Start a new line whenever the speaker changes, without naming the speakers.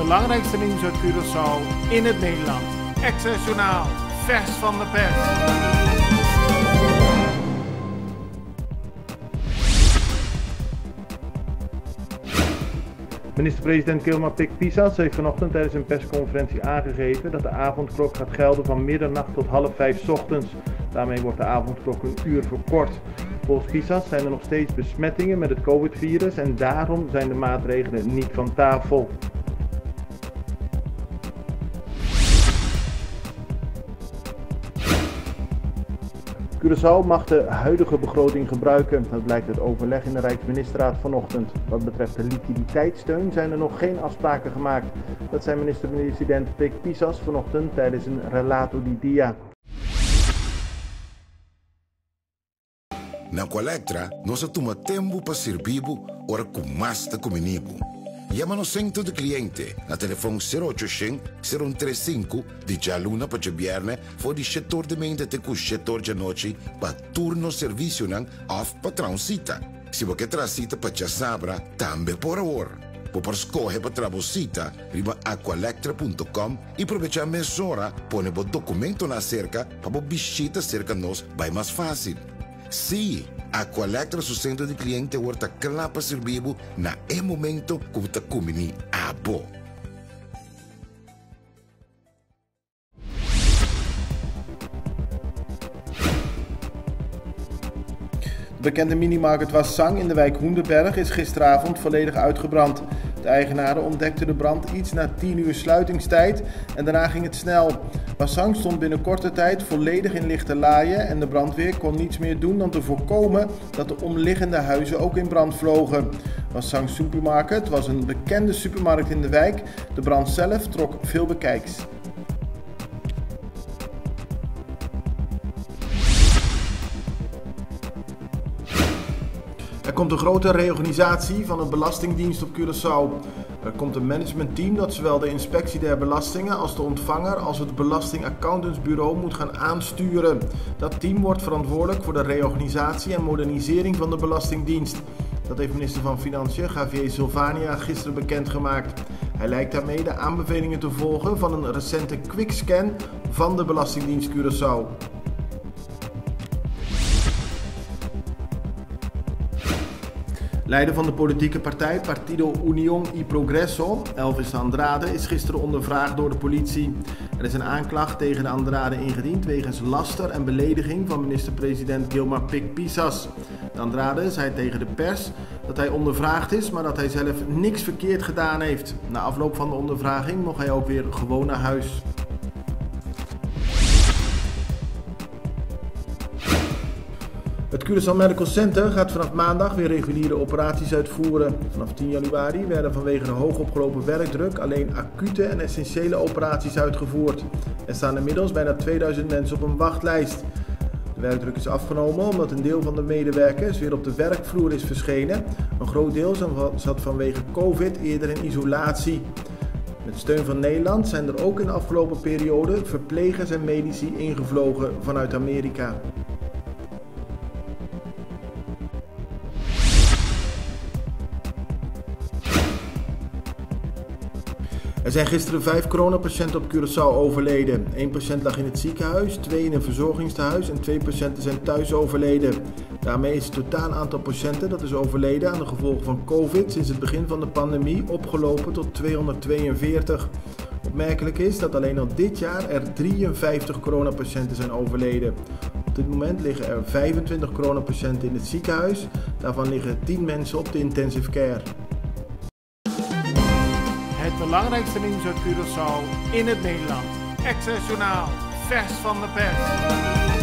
belangrijkste nieuws uit Curaçao in het Nederland. Access Journaal, vers van de pers.
Minister-president Gilmar Pik-Pisas heeft vanochtend tijdens een persconferentie aangegeven dat de avondklok gaat gelden van middernacht tot 4:30 ochtends. Daarmee wordt de avondklok een uur verkort. Volgens Pisas zijn er nog steeds besmettingen met het COVID-virus en daarom zijn de maatregelen niet van tafel. Curaçao mag de huidige begroting gebruiken. Dat blijkt uit overleg in de Rijksministerraad vanochtend. Wat betreft de liquiditeitssteun zijn er nog geen afspraken gemaakt. Dat zei minister-president Pik-Pisas vanochtend tijdens een relato di dia.
Na Colectra, nós toma tempo para servir ora com mais da comunibo. Llama-nos centro de cliente na telefone 0800-035 de Jaluna para Jabierne voor die setor de mente te cu setor de noche para turno serviço nang of patrão cita. Se você tracita para Chasabra, também por hora. Por escolher para trabocita, riba aqualectra.com e aproveitar a mesora, põe o documento na cerca para visita cerca nós vai mais fácil. Sim, a Colectra su centro de cliente wordt klaar para servir na momento que você comini abo.
De bekende minimarket Wassang in de wijk Hoenderberg is gisteravond volledig uitgebrand. De eigenaren ontdekten de brand iets na 10 uur sluitingstijd en daarna ging het snel. Wassang stond binnen korte tijd volledig in lichte laaien en de brandweer kon niets meer doen dan te voorkomen dat de omliggende huizen ook in brand vlogen. Wassang Supermarket was een bekende supermarkt in de wijk. De brand zelf trok veel bekijks. Er komt een grote reorganisatie van de Belastingdienst op Curaçao. Er komt een managementteam dat zowel de inspectie der belastingen als de ontvanger als het belastingaccountantsbureau moet gaan aansturen. Dat team wordt verantwoordelijk voor de reorganisatie en modernisering van de Belastingdienst. Dat heeft minister van Financiën Javier Silvania gisteren bekendgemaakt. Hij lijkt daarmee de aanbevelingen te volgen van een recente quickscan van de Belastingdienst Curaçao. Leider van de politieke partij Partido Unión y Progreso, Elvis Andrade, is gisteren ondervraagd door de politie. Er is een aanklacht tegen de Andrade ingediend wegens laster en belediging van minister-president Gilmar Pik-Pisas. De Andrade zei tegen de pers dat hij ondervraagd is, maar dat hij zelf niks verkeerd gedaan heeft. Na afloop van de ondervraging mocht hij ook weer gewoon naar huis. Het Curaçao Medical Center gaat vanaf maandag weer reguliere operaties uitvoeren. Vanaf 10 januari werden vanwege de hoog opgelopen werkdruk alleen acute en essentiële operaties uitgevoerd. Er staan inmiddels bijna 2000 mensen op een wachtlijst. De werkdruk is afgenomen omdat een deel van de medewerkers weer op de werkvloer is verschenen. Een groot deel zat vanwege COVID eerder in isolatie. Met steun van Nederland zijn er ook in de afgelopen periode verplegers en medici ingevlogen vanuit Amerika. Er zijn gisteren 5 coronapatiënten op Curaçao overleden. 1 patiënt lag in het ziekenhuis, 2 in een verzorgingstehuis en 2 patiënten zijn thuis overleden. Daarmee is het totaal aantal patiënten dat is overleden aan de gevolgen van COVID sinds het begin van de pandemie opgelopen tot 242. Opmerkelijk is dat alleen al dit jaar er 53 coronapatiënten zijn overleden. Op dit moment liggen er 25 coronapatiënten in het ziekenhuis. Daarvan liggen 10 mensen op de intensive care.
Het belangrijkste nieuws uit Curaçao in het Nederland. Access Journaal, vers van de pers.